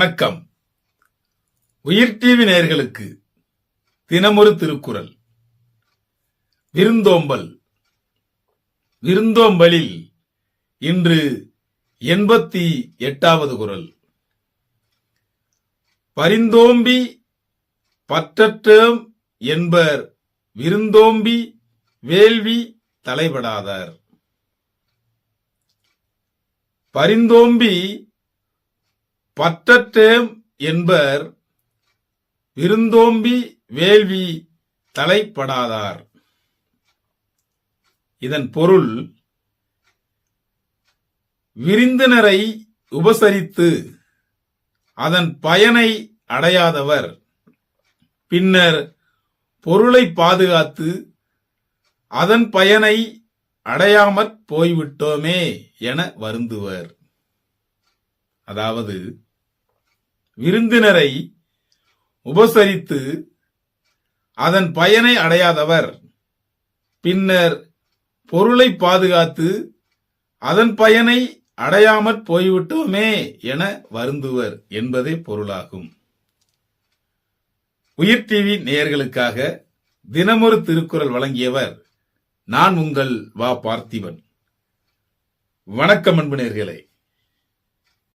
வணக்கம். உயிர் டிவி நேயர்களுக்கு தினமொரு திருக்குறள். விருந்தோம்பல். விருந்தோம்பலில் இன்று 88வது குறள். பரிந்தோம்பி பற்றற்றேம் என்பர் விருந்தோம்பி வேள்வி தலைப்படாதார். பரிந்தோம்பி பற்றற்றேம் என்பர் விருந்தோம்பி வேள்வி தலைப்படாதார். இதன் பொருள், விருந்தினரை உபசரித்து அதன் பயனை அடையாதவர் பின்னர் பொருளை பாதுகாத்து அதன் பயனை அடையாமற் போய்விட்டோமே என வருந்துவர். அதாவது, விருந்தினரை உபசரித்து அதன் பயனை அடையாதவர் பின்னர் பொருளை பாதுகாத்து அதன் பயனை அடையாமற் போய்விட்டோமே என வருந்துவர் என்பதே பொருளாகும். உயிர் டிவி நேயர்களுக்காக தினமொரு திருக்குறள் வழங்கியவர் நான் உங்கள் வா பார்த்திபன். வணக்கம் அன்பு நேயர்களே.